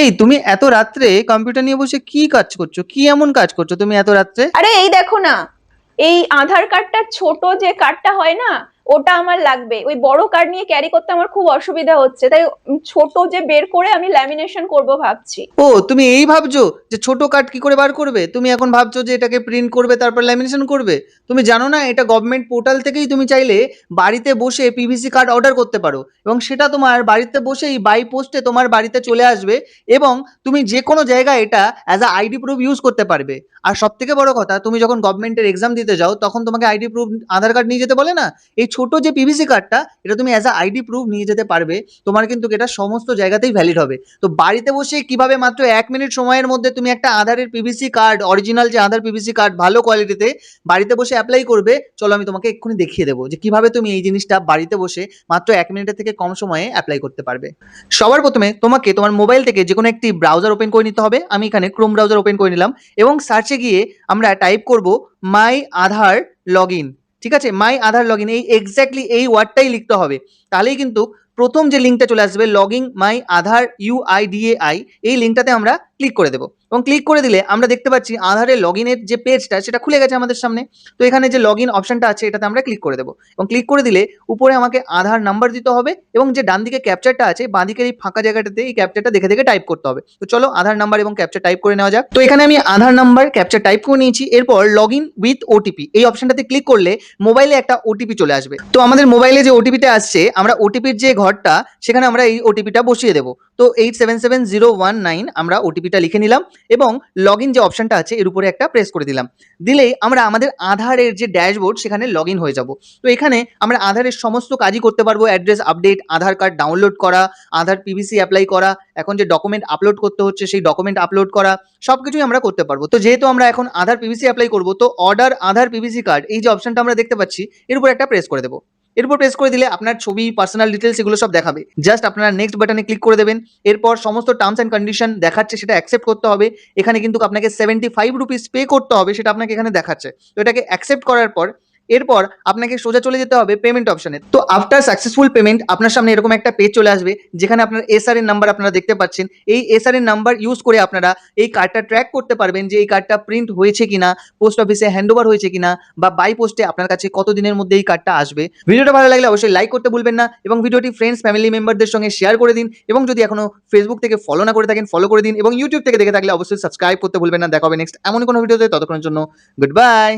এই তুমি এত রাত্রে কম্পিউটার নিয়ে বসে কি কাজ করছো? কি এমন কাজ করছো তুমি এত রাত্রে? আরে এই দেখো না, এই আধার কার্ডটার ছোট যে কার্ডটা হয় না, ওটা আমার লাগবে। ওই বড় কার্ড নিয়ে ক্যারি করতে আমার খুব অসুবিধা হচ্ছে, তাই ছোট যে বের করে আমি ল্যামিনেশন করব ভাবছি। ও তুমি এই ভাবছো যে ছোট কার্ড কি করে বার করবে? তুমি এখন ভাবছো যে এটাকে প্রিন্ট করবে তারপর ল্যামিনেশন করবে? তুমি জানো না এটা গভর্নমেন্ট পোর্টাল থেকেই তুমি চাইলে বাড়িতে বসে পিভিসি কার্ড অর্ডার করতে পারো, এবং সেটা তোমার বাড়িতে বসেই বাই পোস্টে তোমার বাড়িতে চলে আসবে। এবং তুমি যে কোনো জায়গায় এটা as a ID proof use করতে পারবে। আর সব থেকে বড় কথা, তুমি যখন গভর্নমেন্টের এক্সাম দিতে যাও তখন তোমাকে আইডি প্রুফ আধার কার্ড নিয়ে যেতে বলে না? এই ছোট যে পিভিসি কার্ডটা, এটা তুমি অ্যাজ আ আইডি প্রুফ নিয়ে যেতে পারবে। তোমার কিন্তু এটা সমস্ত জায়গাতেই ভ্যালিড হবে। তো বাড়িতে বসে কিভাবে মাত্র 1 মিনিট সময়ের মধ্যে তুমি একটা আধারের পিভিসি কার্ড, অরিজিনাল যে আধার পিভিসি কার্ড ভালো কোয়ালিটিতে বাড়িতে বসে অ্যাপ্লাই করবে, চলো আমি তোমাকে এক্ষুনি দেখিয়ে দেবো যে কিভাবে তুমি এই জিনিসটা বাড়িতে বসে মাত্র 1 মিনিটের থেকে কম সময়ে অ্যাপ্লাই করতে পারবে। সবার প্রথমে তোমাকে তোমার মোবাইল থেকে যে কোনো একটি ব্রাউজার ওপেন করে নিতে হবে। আমি এখানে ক্রোম ব্রাউজার ওপেন করে নিলাম, এবং সার্চে গিয়ে আমরা টাইপ করব মাই আধার লগ ইন। ঠিক আছে, মাই আধার লগ ইন, এই এক্স্যাক্টলি এই ওয়ার্ডটাই লিখতে হবে। তাহলেই কিন্তু প্রথম যে লিঙ্কটা চলে আসবে, লগিং মাই আধার UIDAI, এই লিঙ্কটাতে আমরা ক্লিক করে দেবো। এবং ক্লিক করে দিলে আমরা দেখতে পাচ্ছি আধারের লগ ইনের যে পেজটা সেটা খুলে গেছে আমাদের সামনে। তো এখানে যে লগ ইন অপশনটা আছে এটাতে আমরা ক্লিক করে দেবো, এবং ক্লিক করে দিলে উপরে আমাকে আধার নাম্বার দিতে হবে, এবং যে ডান দিকে ক্যাপচারটা আছে বাঁ দিকের এই ফাঁকা জায়গাটাতে এই ক্যাপচারটা দেখে দেখে টাইপ করতে হবে। তো চলো আধার নাম্বার এবং ক্যাপচার টাইপ করে নেওয়া যাক। তো এখানে আমি আধার নাম্বার ক্যাপচার টাইপ করে নিয়েছি। এরপর লগ ইন উইথ ওটিপি এই অপশনটাতে ক্লিক করলে মোবাইলে একটা ওটিপি চলে আসবে। তো আমাদের মোবাইলে যে ওটিপিটা আসছে, আমরা ওটিপির যে ঘরটা সেখানে আমরা এই ওটিপিটা বসিয়ে দেবো। তো 877019 আমরা ওটিপিটা লিখে নিলাম, এবং লগ ইন যে অপশনটা আছে এর উপরে একটা প্রেস করে দিলাম। দিলেই আমরা আমাদের আধারের যে ড্যাশবোর্ড সেখানে লগ ইন হয়ে যাব। তো এখানে আমরা আধারের সমস্ত কাজই করতে পারবো, অ্যাড্রেস আপডেট, আধার কার্ড ডাউনলোড করা, আধার পিভিসি অ্যাপ্লাই করা, এখন যে ডকুমেন্ট আপলোড করতে হচ্ছে সেই ডকুমেন্ট আপলোড করা, সব কিছুই আমরা করতে পারবো। তো যেহেতু আমরা এখন আধার পিভিসি অ্যাপ্লাই করবো, তো অর্ডার আধার পিভিসি কার্ড এই যে অপশনটা আমরা দেখতে পাচ্ছি এর উপর একটা প্রেস করে দেবো। এরপর প্রেস করে দিলে আপনার ছবি, পার্সোনাল ডিটেলস এগুলো সব দেখাবে। জাস্ট আপনারা নেক্সট বাটনে ক্লিক করে দেবেন। এরপর সমস্ত টার্মস অ্যান্ড কন্ডিশন দেখাচ্ছে সেটা অ্যাকসেপ্ট করতে হবে। এখানে কিন্তু আপনাকে 75 রুপিস পে করতে হবে, সেটা আপনাকে এখানে দেখাচ্ছে। তো এটাকে অ্যাকসেপ্ট করার পর এরপর আপনাকে সোজা চলে যেতে হবে পেমেন্ট অপশনে। তো আফটার সাকসেসফুল পেমেন্ট আপনার সামনে এরকম একটা পেজ চলে আসবে, যেখানে আপনার এসআর এর নাম্বার আপনারা দেখতে পাচ্ছেন। এই এসআর এর নাম্বার ইউজ করে আপনারা এই কার্ডটা ট্র্যাক করতে পারবেন যে এই কার্ডটা প্রিন্ট হয়েছে কিনা, পোস্ট অফিসে হ্যান্ডওভার হয়েছে কিনা, বা বাই পোস্টে আপনার কাছে কত দিনের মধ্যে এই কার্ডটা আসবে। ভিডিওটা ভালো লাগলে অবশ্যই লাইক করতে ভুলবেন না, এবং ভিডিওটি ফ্রেন্ডস ফ্যামিলি মেম্বারদের সঙ্গে শেয়ার করে দিন, এবং যদি এখনো ফেসবুক থেকে ফলো না করে থাকেন ফলো করে দিন, এবং ইউটিউব থেকে দেখে থাকলে অবশ্যই সাবস্ক্রাইব করতে ভুলবেন না। দেখা হবে নেক্সট এমন কোনো ভিডিওতে, ততক্ষণের জন্য গুড বাই।